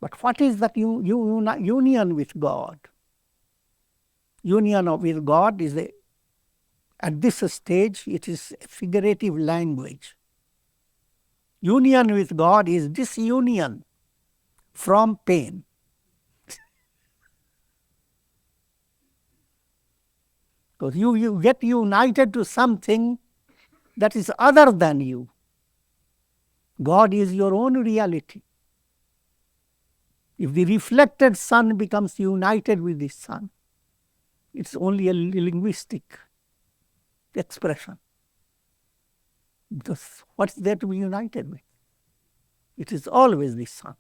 But what is that union with God? Union with God is at this stage, it is a figurative language. Union with God is disunion from pain. Because you get united to something that is other than you. God is your own reality. If the reflected sun becomes united with the sun, it's only a linguistic expression. Because what's there to be united with? It is always the sun.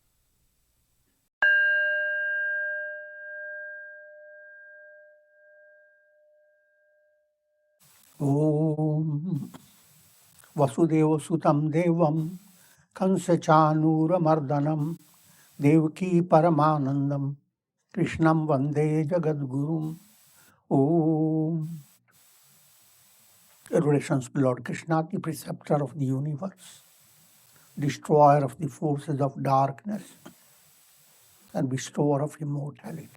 Om Vasudeva Sutam Devam Kansa Chanura Mardanam Devaki Paramanandam Krishnam Vande Jagadgurum. Om. Adorations to Lord Krishna, the preceptor of the universe, destroyer of the forces of darkness, and bestower of immortality.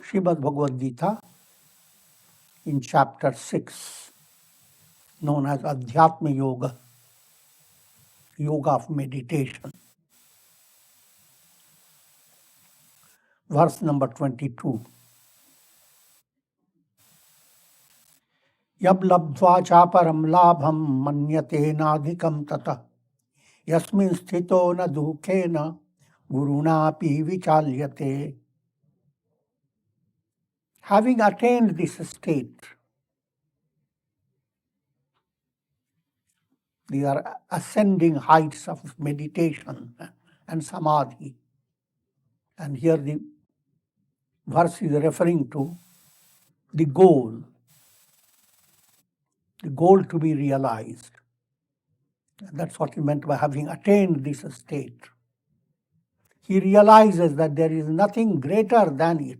Srimad Bhagavad Gita, in chapter 6, known as Adhyatma Yoga, Yoga of Meditation, verse number 22. Yab labdva chaparam labham manyate nadhikam tata yasmin sthito na dukhena guruna pi vichalyate. Having attained this state, these are ascending heights of meditation and Samadhi. And here the verse is referring to the goal to be realized. And that's what he meant by having attained this state. He realizes that there is nothing greater than it.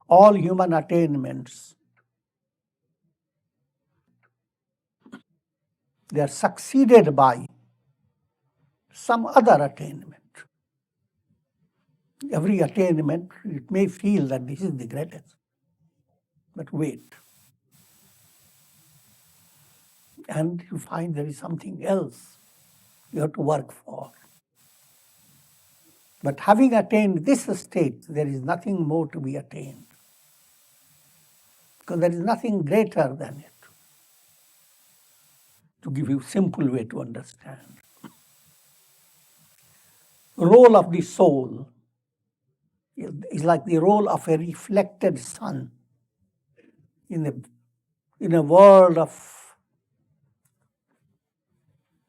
All human attainments, they are succeeded by some other attainment. Every attainment, it may feel that this is the greatest. But wait. And you find there is something else you have to work for. But having attained this state, there is nothing more to be attained. Because there is nothing greater than it. To give you a simple way to understand. The role of the soul is like the role of a reflected sun in a world of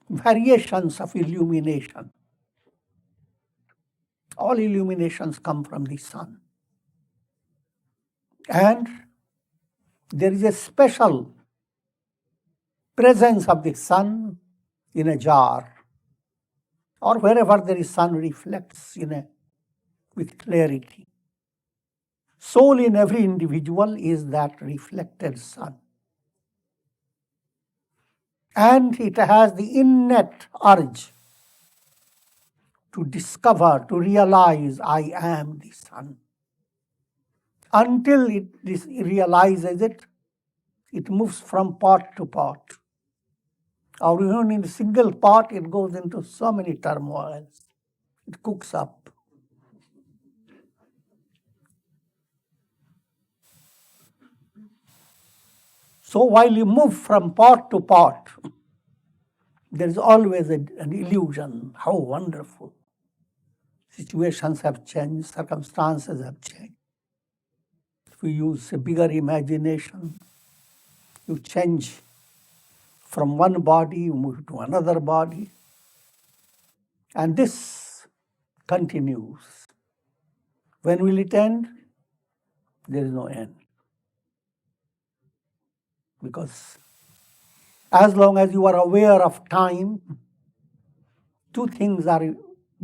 variations of illumination. All illuminations come from the sun. And there is a special presence of the sun in a jar, or wherever there is sun reflects with clarity. Soul in every individual is that reflected sun. And it has the innate urge to discover, to realize, I am the sun. Until it realizes it, it moves from part to part. Or even in a single part, it goes into so many turmoils. It cooks up. So while you move from part to part, there is always an illusion. How wonderful. Situations have changed, circumstances have changed. If you use a bigger imagination, you change from one body, you move to another body. And this continues. When will it end? There is no end. Because as long as you are aware of time, two things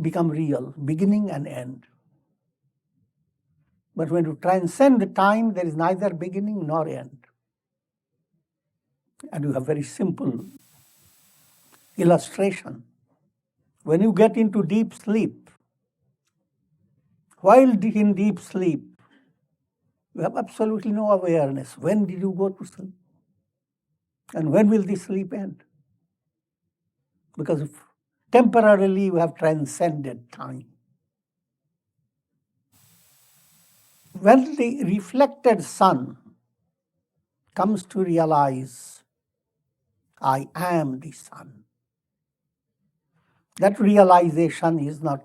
become real, beginning and end. But when you transcend the time, there is neither beginning nor end. And you have very simple illustration. When you get into deep sleep, while in deep sleep, you have absolutely no awareness. When did you go to sleep? And when will the sleep end? Because temporarily you have transcended time. When the reflected sun comes to realize, I am the sun, that realization is not,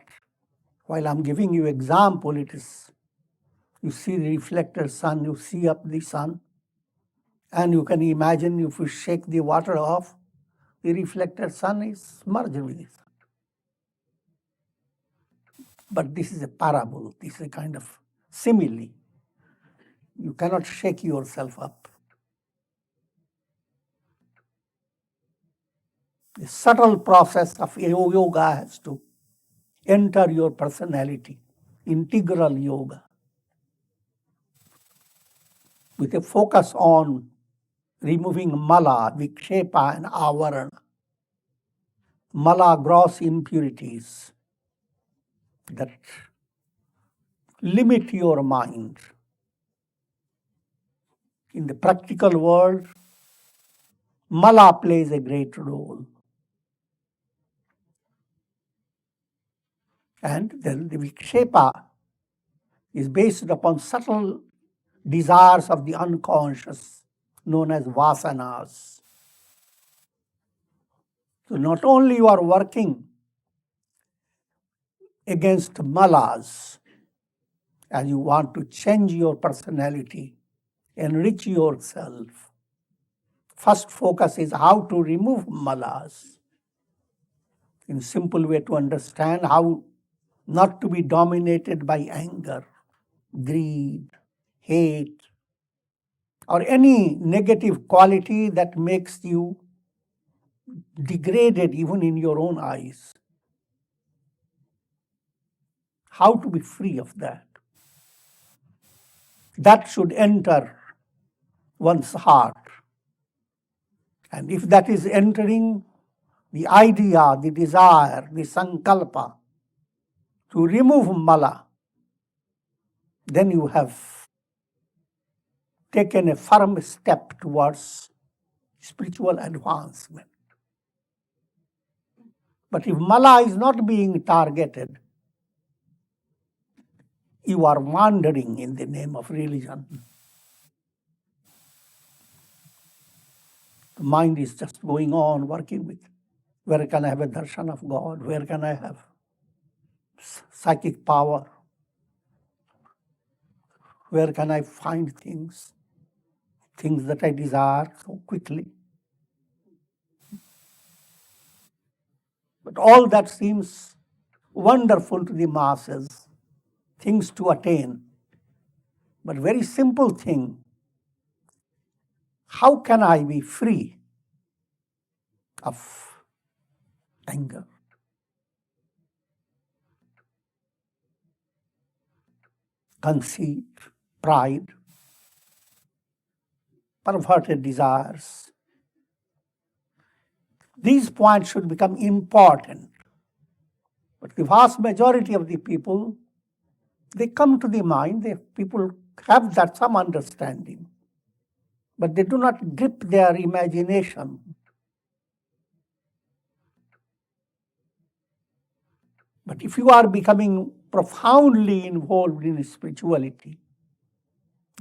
while I'm giving you example, it is, you see the reflected sun, you see up the sun, and you can imagine if you shake the water off, the reflected sun is merged with the sun. But this is a parable, this is a kind of simile. You cannot shake yourself up. The subtle process of yoga has to enter your personality, integral yoga, with a focus on removing mala, vikshepa, and avarana. Mala, gross impurities that limit your mind. In the practical world, mala plays a great role. And then the vikshepa is based upon subtle desires of the unconscious, known as vasanas. So not only you are working against malas, as you want to change your personality, enrich yourself. First focus is how to remove malas. In simple way to understand, how not to be dominated by anger, greed, hate, or any negative quality that makes you degraded even in your own eyes. How to be free of that. That should enter one's heart. And if that is entering, the idea, the desire, the sankalpa to remove mala, then you have taken a firm step towards spiritual advancement. But if mala is not being targeted, you are wandering in the name of religion. The mind is just going on, working with, where can I have a darshan of God? Where can I have psychic power? Where can I find things that I desire so quickly? But all that seems wonderful to the masses, things to attain. But very simple thing, how can I be free of anger? Conceit, pride, perverted desires. These points should become important. But the vast majority of the people, they come to the mind, people have that some understanding, but they do not grip their imagination. But if you are becoming profoundly involved in spirituality,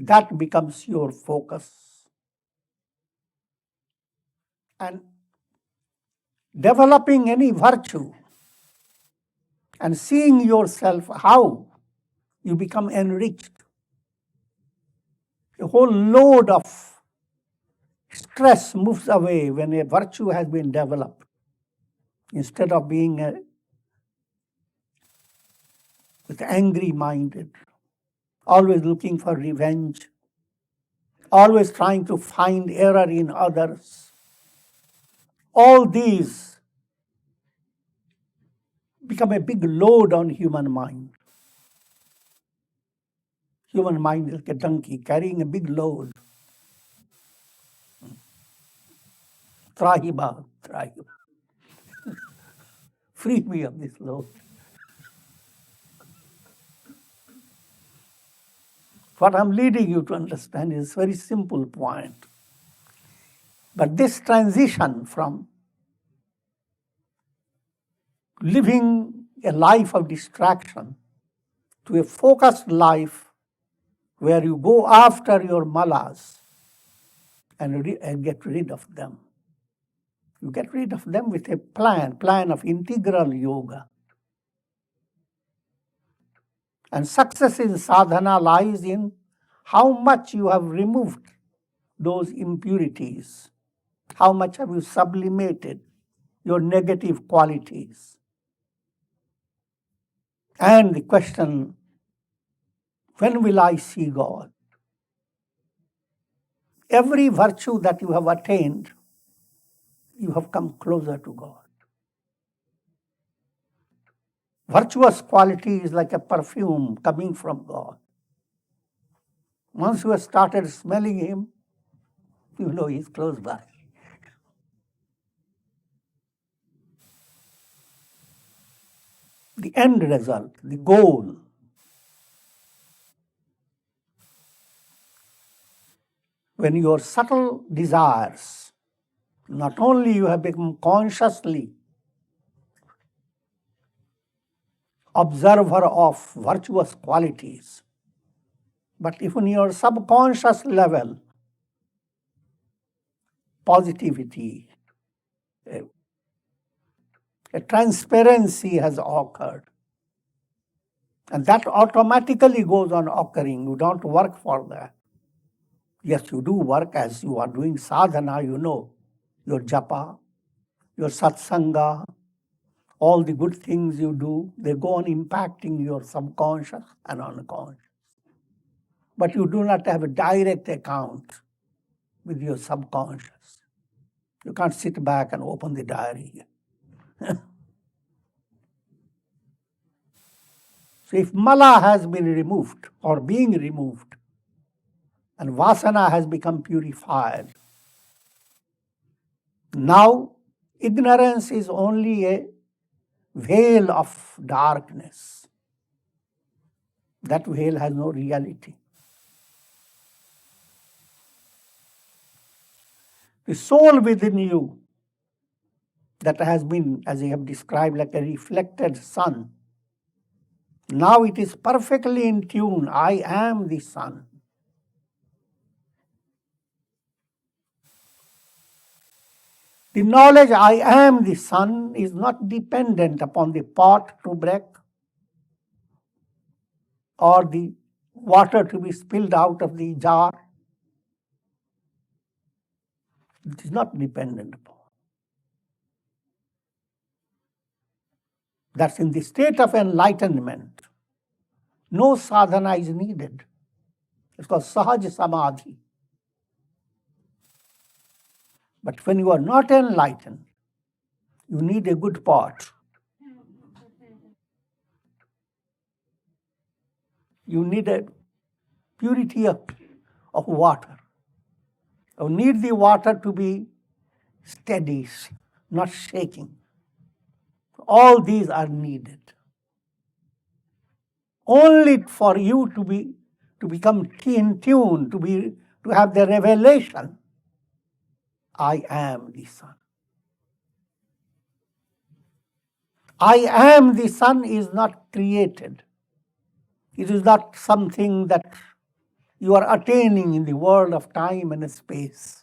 that becomes your focus. And developing any virtue and seeing yourself how you become enriched. A whole load of stress moves away when a virtue has been developed. Instead of being with angry-minded, always looking for revenge, always trying to find error in others. All these become a big load on human mind. Human mind is like a donkey carrying a big load. Trahiba. Free me of this load. What I'm leading you to understand is a very simple point. But this transition from living a life of distraction to a focused life where you go after your malas and get rid of them. You get rid of them with a plan of integral yoga. And success in sadhana lies in how much you have removed those impurities, how much have you sublimated your negative qualities. And the question, when will I see God? Every virtue that you have attained, you have come closer to God. Virtuous quality is like a perfume coming from God. Once you have started smelling Him, you know He's close by. The end result, the goal, when your subtle desires, not only you have become consciously observer of virtuous qualities, but even your subconscious level, positivity, a transparency has occurred. And that automatically goes on occurring. You don't work for that. Yes, you do work as you are doing sadhana, you know, your japa, your satsanga, all the good things you do, they go on impacting your subconscious and unconscious. But you do not have a direct account with your subconscious. You can't sit back and open the diary. So if mala has been removed or being removed, and vasana has become purified, now ignorance is only a veil of darkness. That veil has no reality. The soul within you that has been, as I have described, like a reflected sun, now it is perfectly in tune. I am the sun. The knowledge I am the sun is not dependent upon the pot to break or the water to be spilled out of the jar. It is not dependent upon. That's in the state of enlightenment. No sadhana is needed. It's called Sahaja Samadhi. But when you are not enlightened, you need a good pot. You need a purity of water. You need the water to be steady, not shaking. All these are needed. Only for you to become in tune, to have the revelation, I am the sun. I am the sun is not created. It is not something that you are attaining in the world of time and space.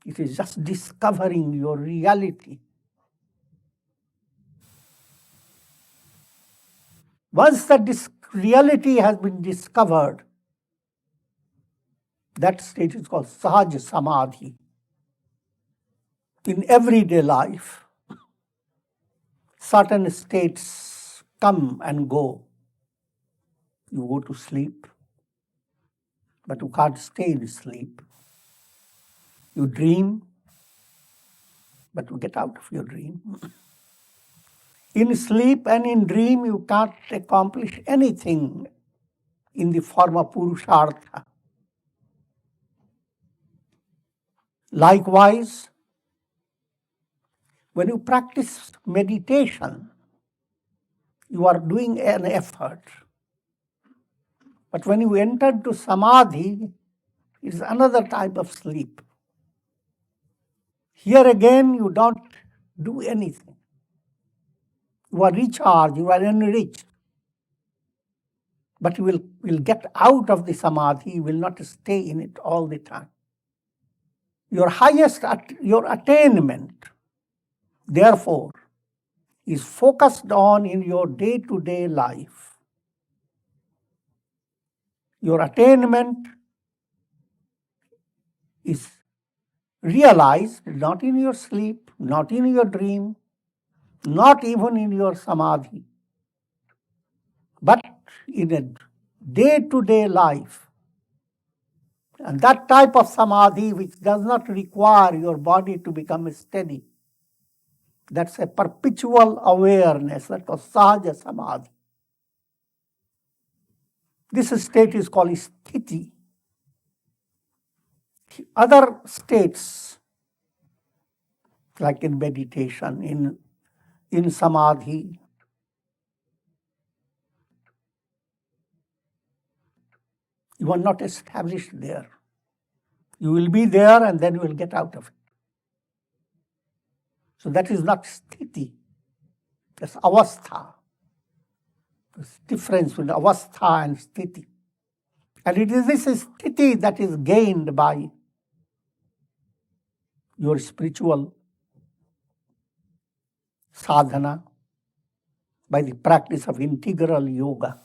It is just discovering your reality. Once that reality has been discovered, that state is called Sahaja Samadhi. In everyday life, certain states come and go. You go to sleep, but you can't stay in sleep. You dream, but you get out of your dream. In sleep and in dream, you can't accomplish anything in the form of Purushartha. Likewise, When you practice meditation, you are doing an effort. But when you enter into Samadhi, it is another type of sleep. Here again, you don't do anything. You are recharged, you are enriched. But you will get out of the Samadhi, you will not stay in it all the time. Your attainment, therefore, is focused on in your day-to-day life. Your attainment is realized not in your sleep, not in your dream, not even in your Samadhi, but in a day-to-day life. And that type of Samadhi which does not require your body to become steady, that's a perpetual awareness, that was Sahaja Samadhi. This state is called Sthiti. Other states, like in meditation, in Samadhi, you are not established there. You will be there and then you will get out of it. So that is not Sthiti. That's Avastha. There's difference between Avastha and Sthiti. And it is this Sthiti that is gained by your spiritual sadhana, by the practice of integral yoga.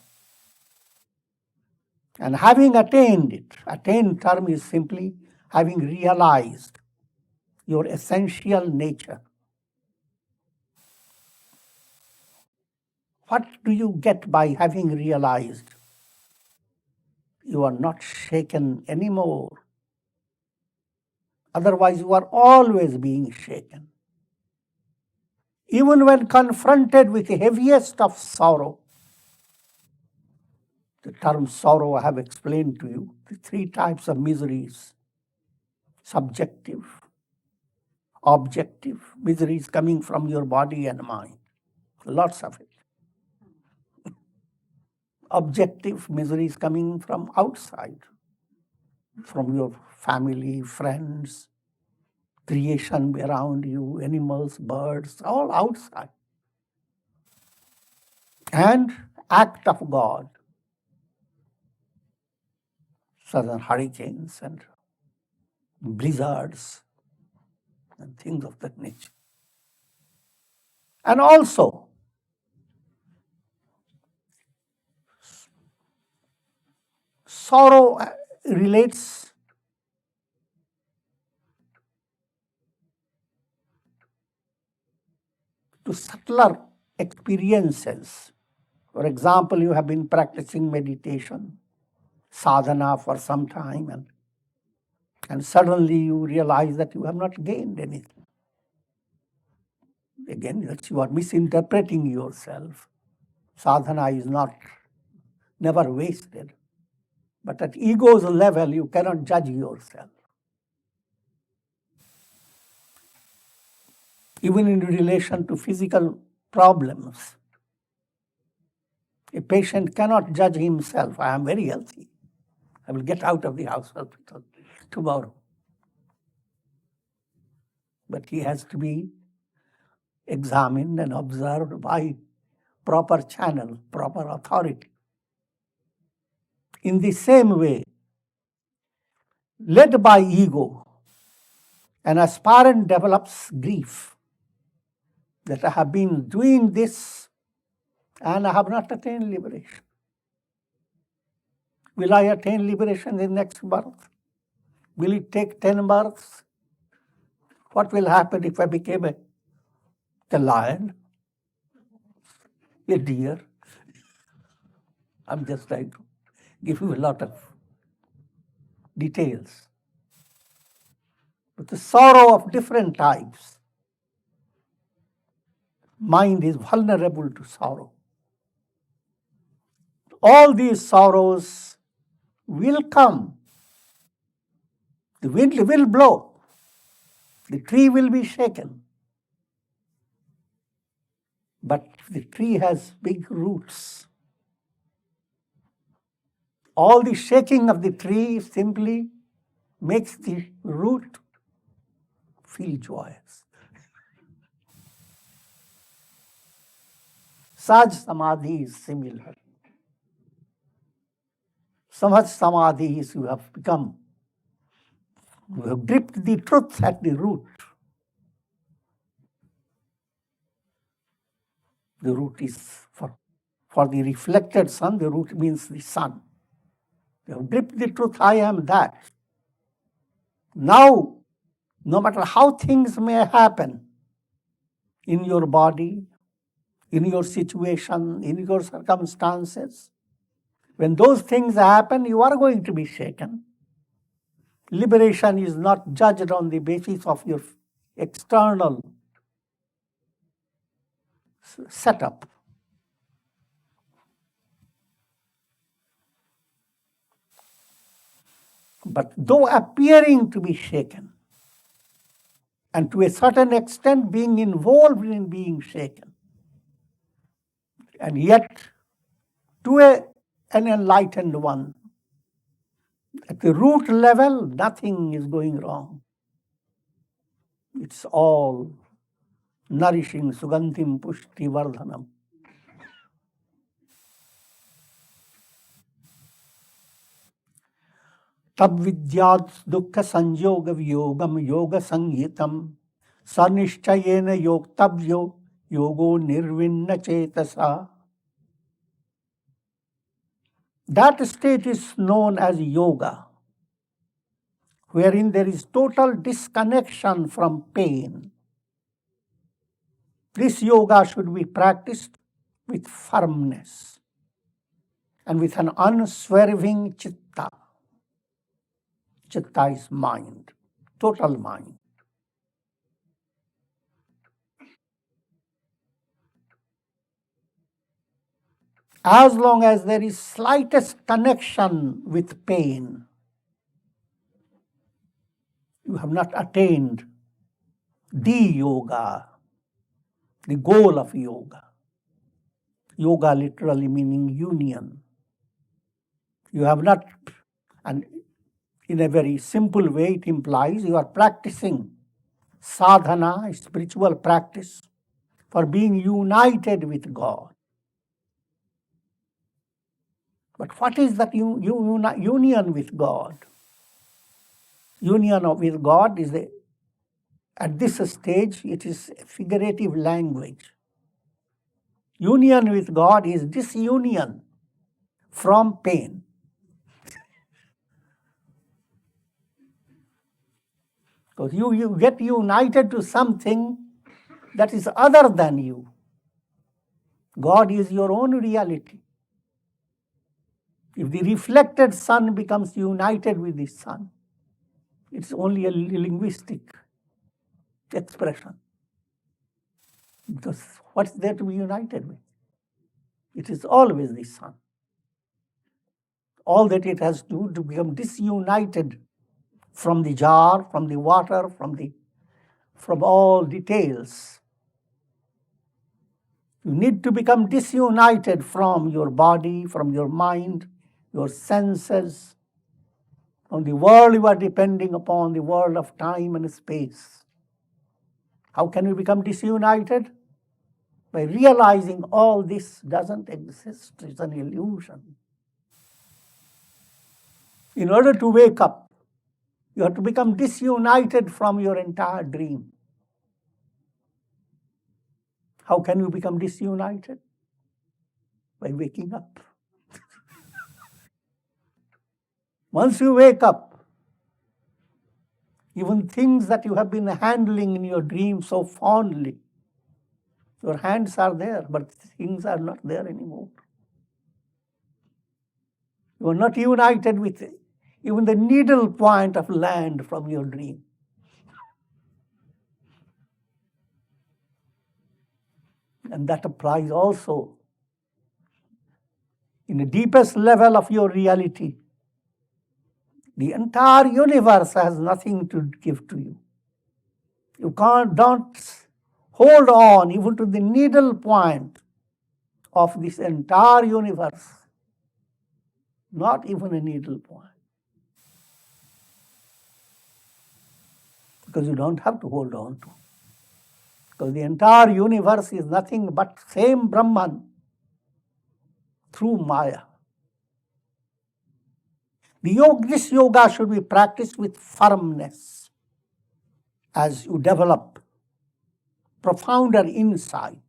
And having attained it, attained term is simply having realized your essential nature. What do you get by having realized? You are not shaken anymore. Otherwise, you are always being shaken. Even when confronted with the heaviest of sorrow, the term sorrow I have explained to you, the three types of miseries: subjective, objective, miseries coming from your body and mind, lots of it. Objective miseries coming from outside, from your family, friends, creation around you, animals, birds, all outside. And act of God, sudden hurricanes and blizzards and things of that nature. And also, sorrow relates to subtler experiences. For example, you have been practicing meditation, sadhana for some time, and suddenly you realize that you have not gained anything. Again, you are misinterpreting yourself. Sadhana is never wasted. But at ego's level, you cannot judge yourself. Even in relation to physical problems, a patient cannot judge himself. I am very healthy. I will get out of the hospital tomorrow. But he has to be examined and observed by proper channel, proper authority. In the same way, led by ego, an aspirant develops grief that I have been doing this and I have not attained liberation. Will I attain liberation in the next birth? Will it take 10 births? What will happen if I became a lion, a deer? I'm just trying to give you a lot of details. But the sorrow of different types. Mind is vulnerable to sorrow. All these sorrows will come. The wind will blow. The tree will be shaken. But the tree has big roots. All the shaking of the tree simply makes the root feel joyous. Saj Samadhi is similar. Samaj Samadhi is you have become, you have gripped the truth at the root. The root is for the reflected sun, the root means the sun. You have gripped the truth, I am that. Now, no matter how things may happen in your body, in your situation, in your circumstances, when those things happen, you are going to be shaken. Liberation is not judged on the basis of your external setup. But though appearing to be shaken, and to a certain extent being involved in being shaken, and yet to an enlightened one, at the root level, nothing is going wrong. It's all nourishing, sugandhim pushti vardhanam. Tab vidyad dukkha sanyoga vyogam yoga sangitam sarnishchayena yogtabhyo yogo nirvinna chetasa. That state is known as yoga, wherein there is total disconnection from pain. This yoga should be practiced with firmness and with an unswerving chitta. Chitta is mind, total mind. As long as there is slightest connection with pain, you have not attained the yoga, the goal of yoga. Yoga literally meaning union. You have not, and in a very simple way it implies you are practicing sadhana, spiritual practice, for being united with God. But what is that union with God? Union with God is, at this stage, it is a figurative language. Union with God is disunion from pain. Because you get united to something that is other than you. God is your own reality. If the reflected sun becomes united with the sun, it's only a linguistic expression. Because what's there to be united with? It is always the sun. All that it has to do to become disunited from the jar, from the water, from all details. You need to become disunited from your body, from your mind, your senses, from the world you are depending upon, the world of time and space. How can you become disunited? By realizing all this doesn't exist, it's an illusion. In order to wake up, you have to become disunited from your entire dream. How can you become disunited? By waking up. Once you wake up, even things that you have been handling in your dream so fondly, your hands are there, but things are not there anymore. You are not united with even the needle point of land from your dream. And that applies also in the deepest level of your reality. The entire universe has nothing to give to you. Don't hold on even to the needle point of this entire universe, not even a needle point. Because you don't have to hold on to. Because the entire universe is nothing but same Brahman through Maya. This yoga should be practiced with firmness as you develop profounder insight.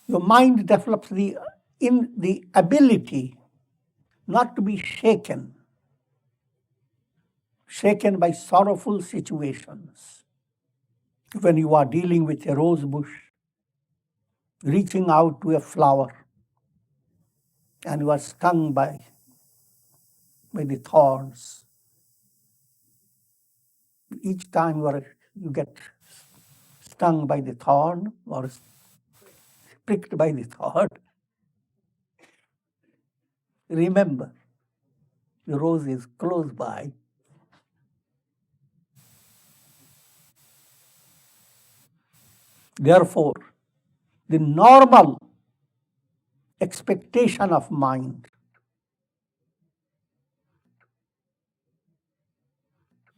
Your mind develops the ability not to be shaken by sorrowful situations. When you are dealing with a rose bush, reaching out to a flower, and you are stung by the thorns. Each time you get stung by the thorn or pricked by the thorn, remember, the rose is close by. Therefore, the normal expectation of mind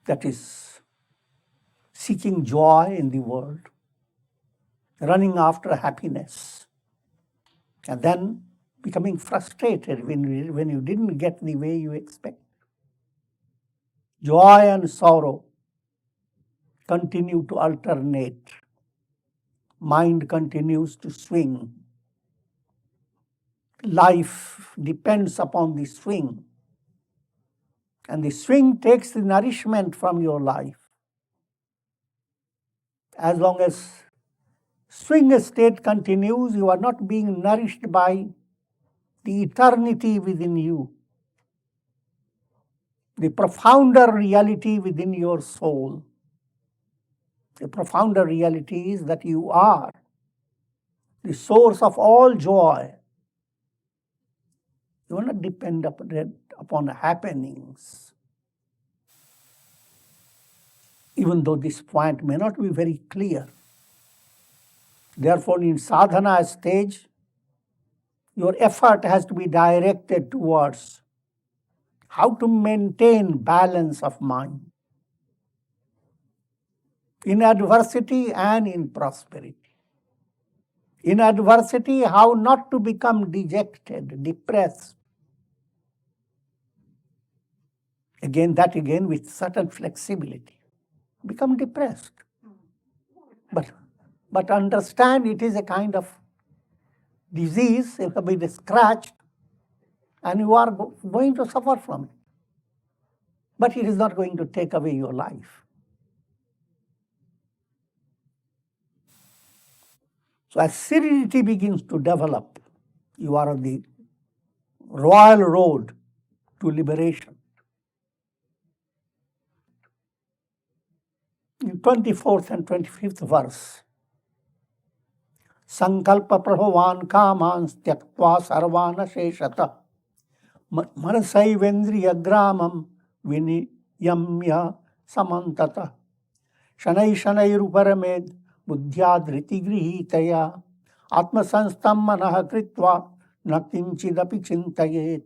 that is seeking joy in the world, running after happiness, and then becoming frustrated when you didn't get the way you expect. Joy and sorrow continue to alternate. Mind continues to swing. Life depends upon the swing. And the swing takes the nourishment from your life. As long as swing state continues, you are not being nourished by the eternity within you, the profounder reality within your soul. The profounder reality is that you are the source of all joy. You will not depend upon happenings. Even though this point may not be very clear. Therefore, in sadhana stage, your effort has to be directed towards how to maintain balance of mind in adversity and in prosperity. In adversity, how not to become dejected, depressed. Again with certain flexibility. Become depressed. But understand it is a kind of disease, it will be scratched, and you are going to suffer from it. But it is not going to take away your life. So as serenity begins to develop, you are on the royal road to liberation. In 24th and 25th verse, Sankalpa prabhavan kamans tyaktva sarvana sheshata manasayvendriya gramam viniyamya samantata shanai shanairuparamid buddhya Dhriti grihitaya atmasanstam manah kritva nakinchidapi chintayet.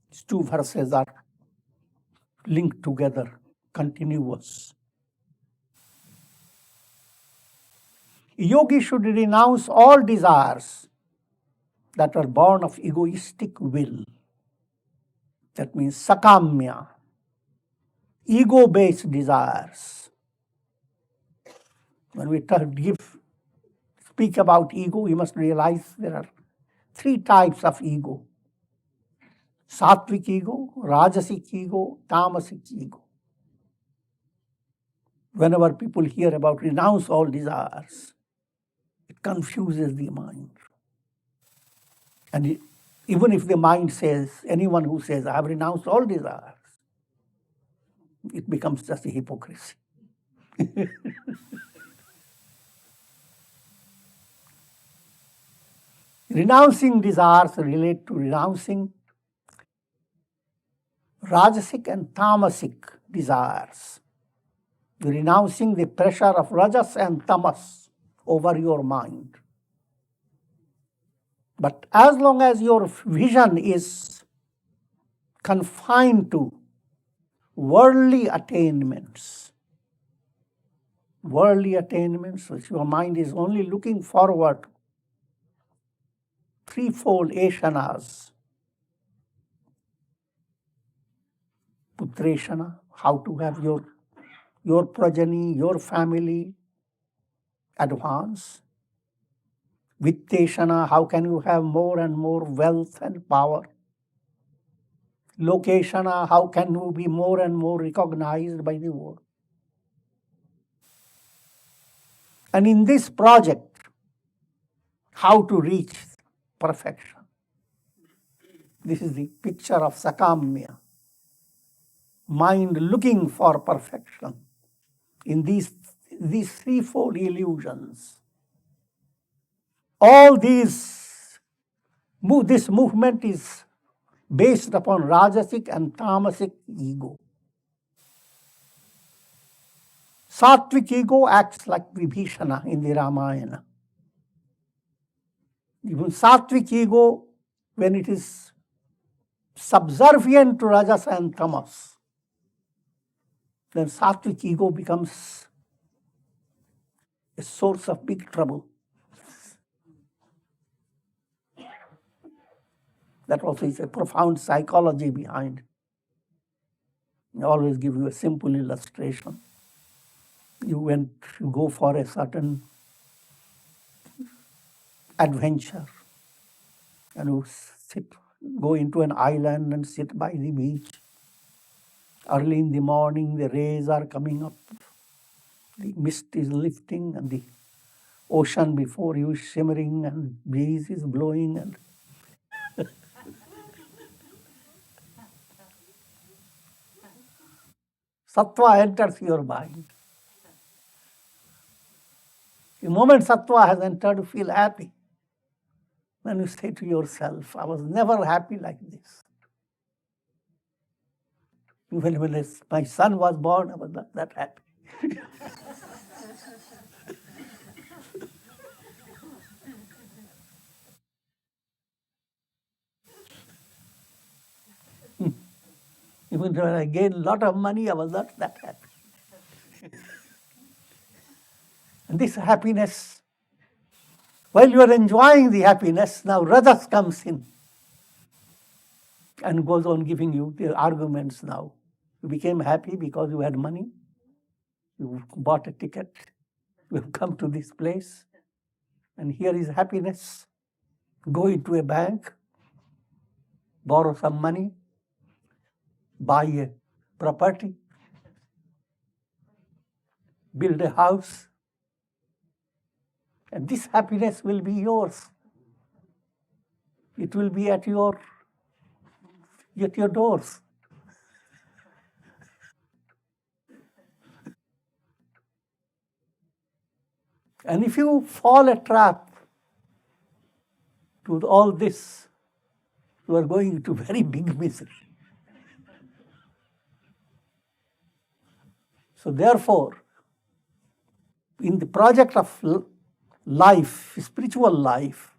These two verses are linked together, continuous. A yogi should renounce all desires that are born of egoistic will. That means sakamya, ego-based desires. When we speak about ego, you must realize there are three types of ego. Sattvic ego, Rajasic ego, Tamasic ego. Whenever people hear about renounce all desires, it confuses the mind. And even if the mind says, anyone who says, I have renounced all desires, it becomes just a hypocrisy. Renouncing desires relate to renouncing Rajasic and Tamasic desires. Renouncing the pressure of rajas and tamas over your mind. But as long as your vision is confined to worldly attainments, which your mind is only looking forward, threefold Eshanas. Putreshana, how to have your progeny, your family advance. Vitteshana, how can you have more and more wealth and power. Lokeshana, how can you be more and more recognized by the world. And in this project, how to reach perfection. This is the picture of Sakamya. Mind looking for perfection in these threefold illusions. All this movement is based upon Rajasic and Tamasic ego. Sattvic ego acts like Vibhishana in the Ramayana. Even Sattvic ego, when it is subservient to Rajas and Tamas, then Sattvic ego becomes a source of big trouble. That also is a profound psychology behind. I always give you a simple illustration. You go for a certain adventure and you go into an island and sit by the beach. Early in the morning, the rays are coming up, the mist is lifting, and the ocean before you is shimmering, and breeze is blowing, and sattva enters your mind. The moment sattva has entered, you feel happy. Then you say to yourself, I was never happy like this. When my son was born, I was not that happy. Even when I gained a lot of money, I was not that happy. And this happiness, while you are enjoying the happiness, now rajas comes in and goes on giving you the arguments now. You became happy because you had money. You bought a ticket. You have come to this place. And here is happiness. Go into a bank, borrow some money, buy a property, build a house, and this happiness will be yours. It will be at your doors. And if you fall a trap to all this, you are going into very big misery. So therefore, in the project of life, spiritual life,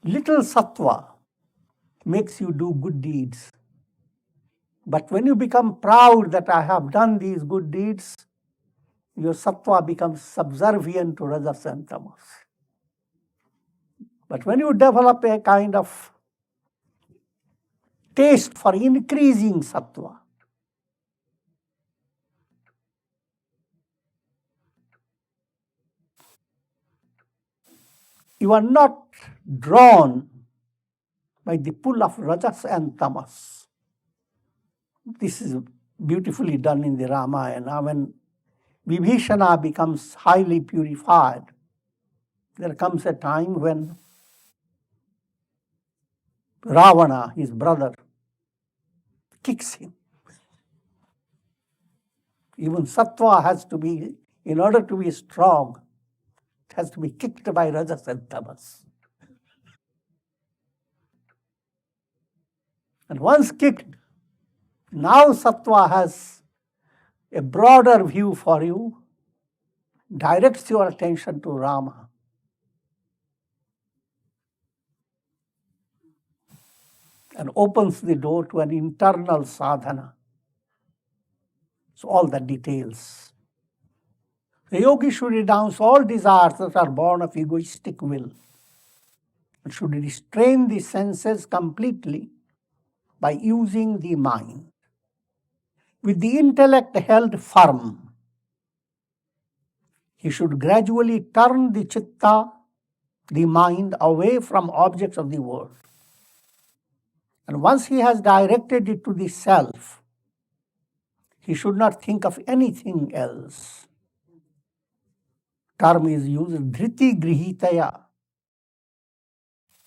little sattva makes you do good deeds. But when you become proud that I have done these good deeds, your sattva becomes subservient to rajas and tamas. But when you develop a kind of taste for increasing sattva, you are not drawn by the pull of rajas and tamas. This is beautifully done in the Ramayana. When Vibhishana becomes highly purified, there comes a time when Ravana, his brother, kicks him. Even sattva has to be, in order to be strong, it has to be kicked by rajas and tamas. And once kicked, now sattva has a broader view for you, directs your attention to Rama. And opens the door to an internal sadhana. So all the details. The yogi should renounce all desires that are born of egoistic will. And should restrain the senses completely by using the mind. With the intellect held firm, he should gradually turn the chitta, the mind, away from objects of the world. And once he has directed it to the self, he should not think of anything else. Term is used, Dhriti grihitaya.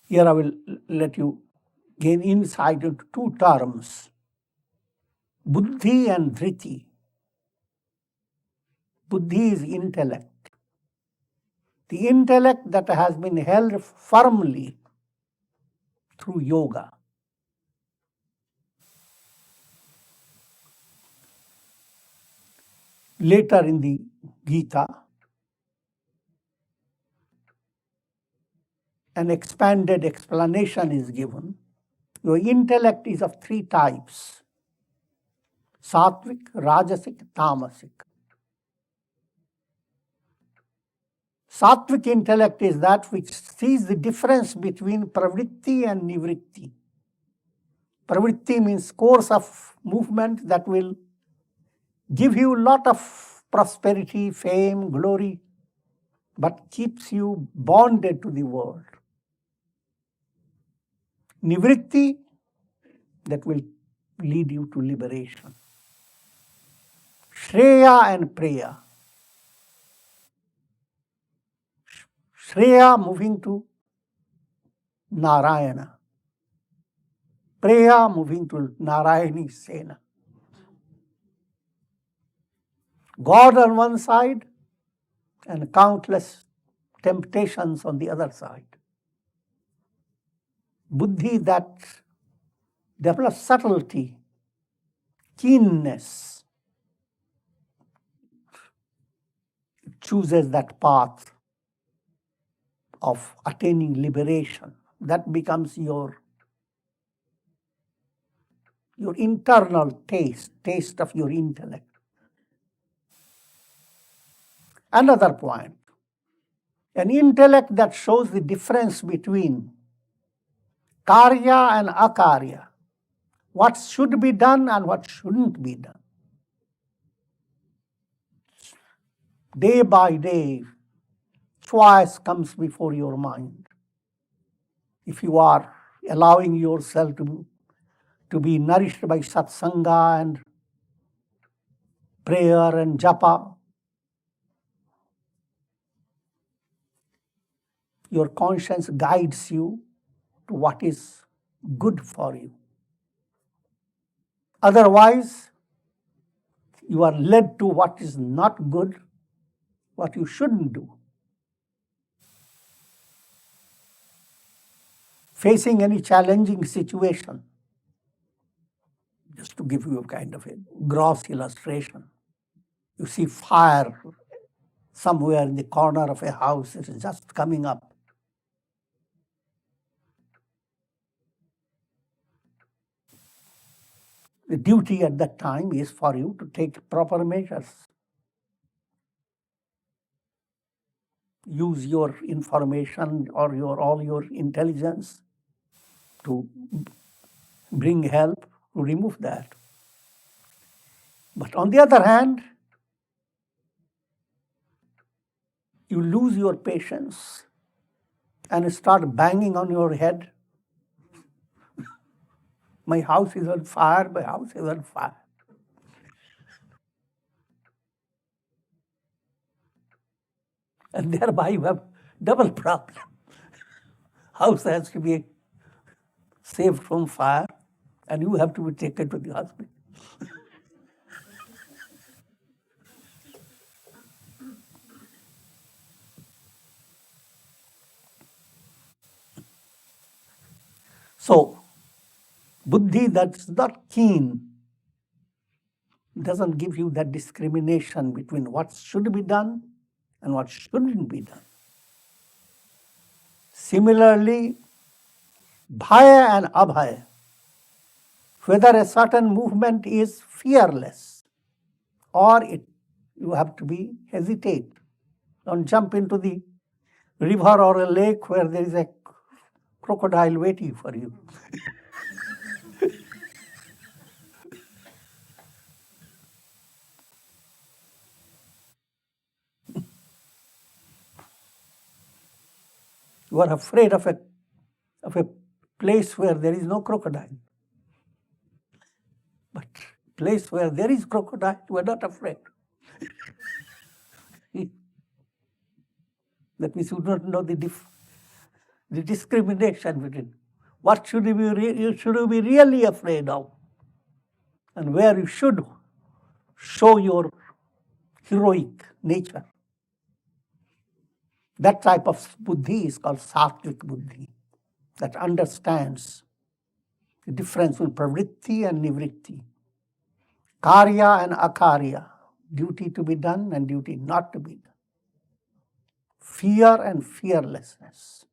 Here I will let you gain insight into two terms, Buddhi and Dhriti. Buddhi is intellect. The intellect that has been held firmly through yoga. Later in the Gita, an expanded explanation is given. Your intellect is of three types, Sattvic, Rajasic, Tamasic. Sattvic intellect is that which sees the difference between pravritti and nivritti. Pravritti means course of movement that will give you a lot of prosperity, fame, glory, but keeps you bonded to the world. Nivritti, that will lead you to liberation. Shreya and Preya. Shreya moving to Narayana. Preya moving to Narayani Sena. God on one side and countless temptations on the other side. Buddhi that develops subtlety, keenness, chooses that path of attaining liberation. That becomes your internal taste of your intellect. Another point, an intellect that shows the difference between karya and akarya, what should be done and what shouldn't be done. Day by day, choice comes before your mind. If you are allowing yourself to be nourished by satsanga and prayer and japa, your conscience guides you to what is good for you. Otherwise, you are led to what is not good, what you shouldn't do. Facing any challenging situation, just to give you a kind of a gross illustration, you see fire somewhere in the corner of a house, it is just coming up. The duty at that time is for you to take proper measures. Use your information or all your intelligence to bring help to remove that. But on the other hand, you lose your patience and start banging on your head. My house is on fire, my house is on fire. And thereby you have double problem. House has to be saved from fire, and you have to be taken to the hospital. So, Buddhi that's not keen doesn't give you that discrimination between what should be done and what shouldn't be done. Similarly, bhaya and abhaya, whether a certain movement is fearless or you have to be hesitate. Don't jump into the river or a lake where there is a crocodile waiting for you. You are afraid of a place where there is no crocodile. But place where there is crocodile, you are not afraid. That means you don't know the discrimination between what should you be really afraid of and where you should show your heroic nature. That type of buddhi is called Sattvic buddhi, that understands the difference between pravritti and nivritti, karya and akarya, duty to be done and duty not to be done, fear and fearlessness,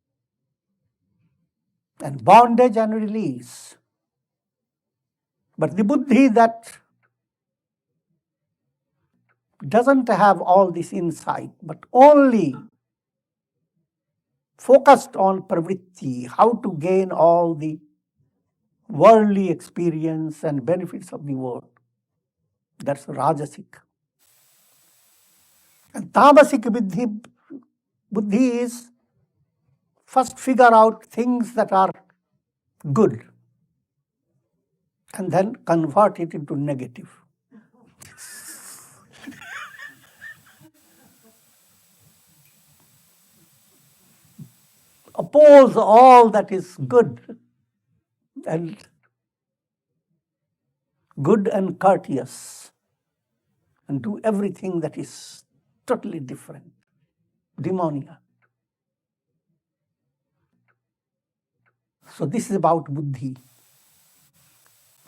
and bondage and release. But the buddhi that doesn't have all this insight, but only focused on pravritti, how to gain all the worldly experience and benefits of the world. That's rajasic. And tamasic buddhi is first figure out things that are good and then convert it into negative. Oppose all that is good and courteous, and do everything that is totally different, demoniac. So this is about buddhi.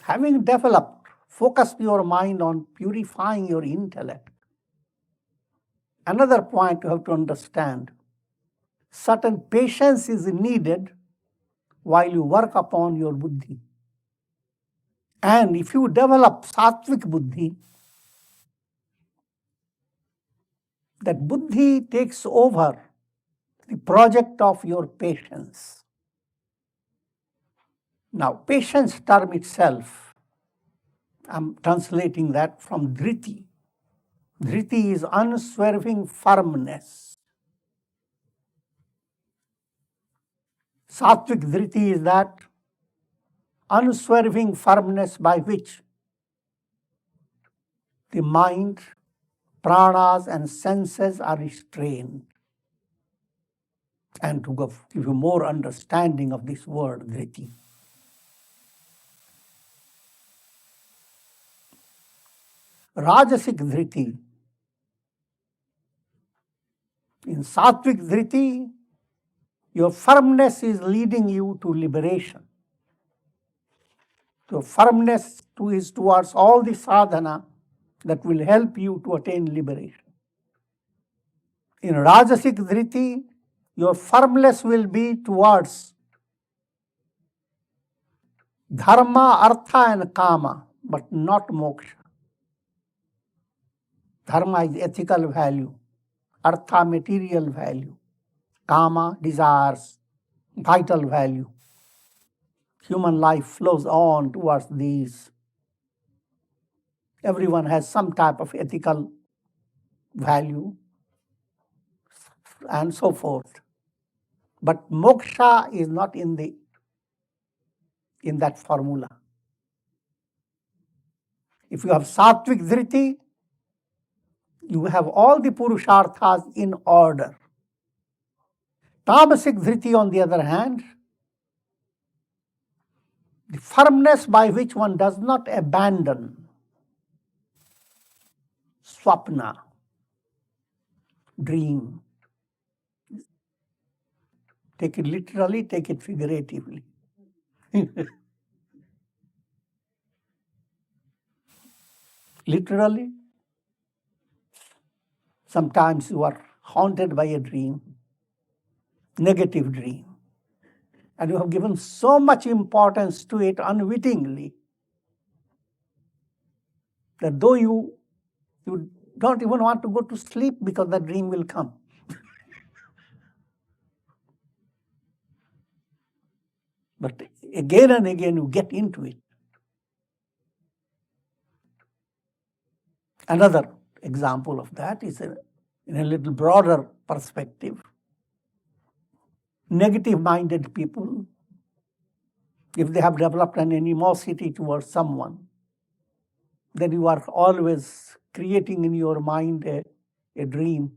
Having developed, focus your mind on purifying your intellect. Another point you have to understand, certain patience is needed while you work upon your buddhi. And if you develop sattvic buddhi, that buddhi takes over the project of your patience. Now, patience term itself, I'm translating that from Dhriti. Dhriti is unswerving firmness. Sattvic Dhriti is that unswerving firmness by which the mind, pranas and senses are restrained. And to give you more understanding of this word, Dhriti. Rajasic Dhriti. In Sattvic Dhriti, your firmness is leading you to liberation. So firmness is towards all the sadhana that will help you to attain liberation. In Rajasic Dhriti, your firmness will be towards dharma, artha and kama, but not moksha. Dharma is ethical value, artha material value, kama desires, vital value. Human life flows on towards these. Everyone has some type of ethical value and so forth. But moksha is not in that formula. If you have sattvic dhriti, you have all the purusharthas in order. Tamasic dhriti, on the other hand, the firmness by which one does not abandon swapna, dream. Take it literally, take it figuratively. literally. Sometimes you are haunted by a dream, negative dream, and you have given so much importance to it unwittingly that though you don't even want to go to sleep because the dream will come. But again and again you get into it. Another example of that is in a little broader perspective. Negative-minded people, if they have developed an animosity towards someone, then you are always creating in your mind a dream.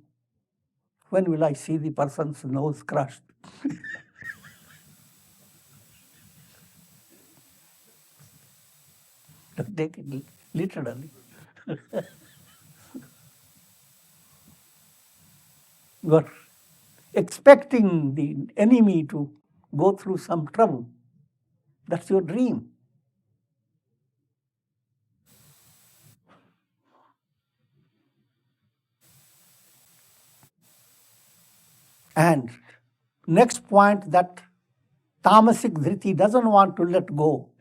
When will I see the person's nose crushed? Take it literally. You are expecting the enemy to go through some trouble. That's your dream. And next point that tamasic dhriti doesn't want to let go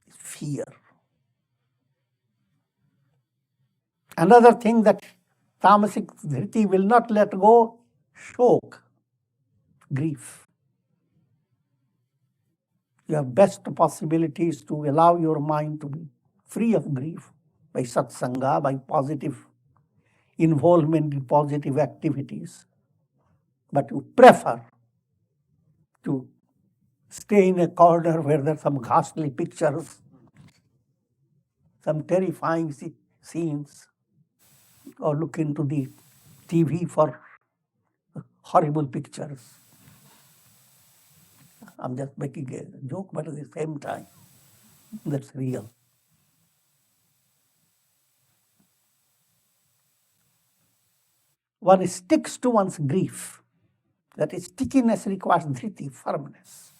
is fear. Another thing that tamasic dhriti will not let go, shok, grief. You have best possibilities to allow your mind to be free of grief by satsanga, by positive involvement in positive activities. But you prefer to stay in a corner where there are some ghastly pictures, some terrifying scenes, or look into the TV for horrible pictures. I'm just making a joke, but at the same time, that's real. One sticks to one's grief. That is, stickiness requires dhriti, firmness.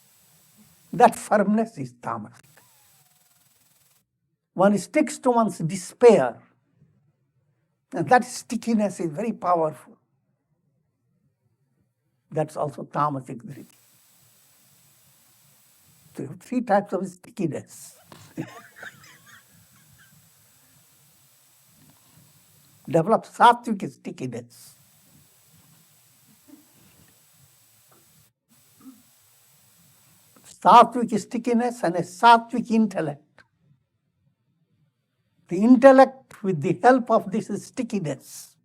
That firmness is tamasic. One sticks to one's despair, and that stickiness is very powerful. That's also tamasic dhriti. So you have three types of stickiness. Develop sattvic stickiness. Sattvic stickiness and a sattvic intellect. The intellect, with the help of this stickiness,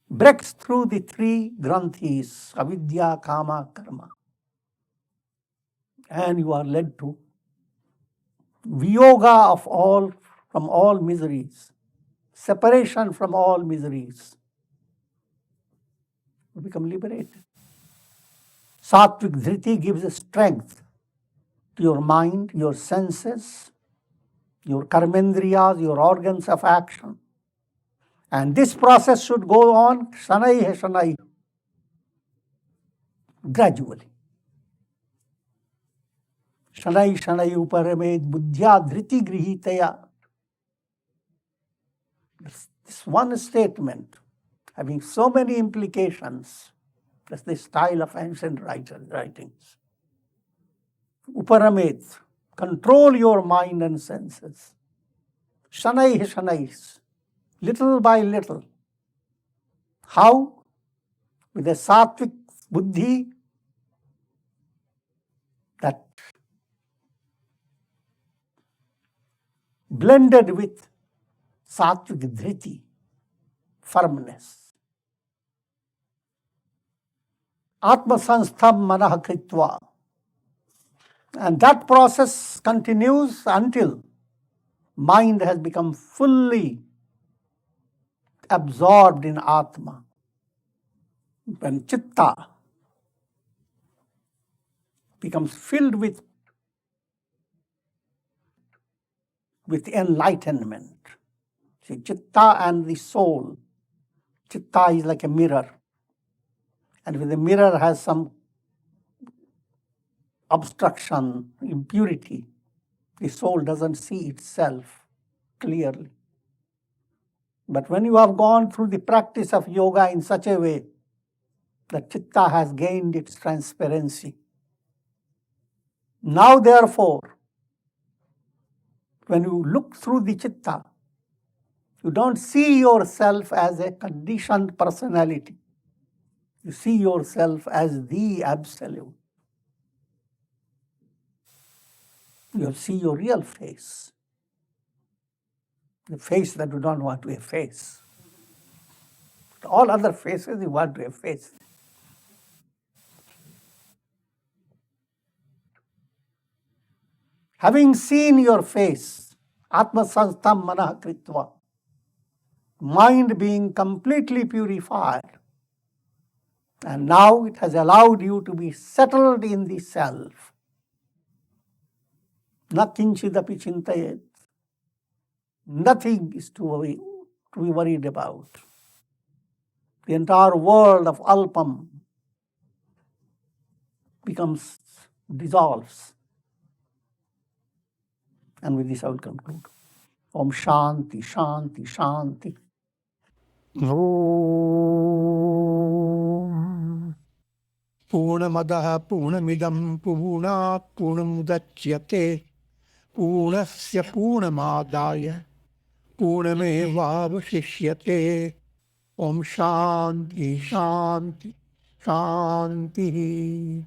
breaks through the three granthis, avidya, kama, karma. And you are led to viyoga from all miseries, separation from all miseries. You become liberated. Sattvic dhriti gives a strength to your mind, your senses, your karmendriyas, your organs of action. And this process should go on shanai, gradually. Shanai uparamed buddhya dhriti grihitaya. This one statement having so many implications. That's the style of ancient writings. Uparamed, control your mind and senses. Shanai, little by little. How? With a sattvic buddhi that blended with sattvic dhriti, firmness. Atma sanstham manah kritva. And that process continues until mind has become fully absorbed in Atma. When Chitta becomes filled with enlightenment. See, Chitta and the soul. Chitta is like a mirror. And if the mirror has some obstruction, impurity, The soul doesn't see itself clearly. But when you have gone through the practice of yoga in such a way that Chitta has gained its transparency, now therefore, when you look through the Chitta, you don't see yourself as a conditioned personality. You see yourself as the Absolute. You see your real face, the face that you don't want to efface. All other faces you want to efface. Having seen your face, Atma Sanstam Manah Kritva, mind being completely purified, and now it has allowed you to be settled in the self. Nakinchidapi chintayet. Nothing is to be worried about. The entire world of Alpam dissolves. And with this I will conclude. Om Shanti, Shanti, Shanti. Om Purnamadaha Purnamidam Purnat Purnamudachyate Purnasya Purnamadaya Purnamevavashishyate. Om Shanti, Shanti, Shanti.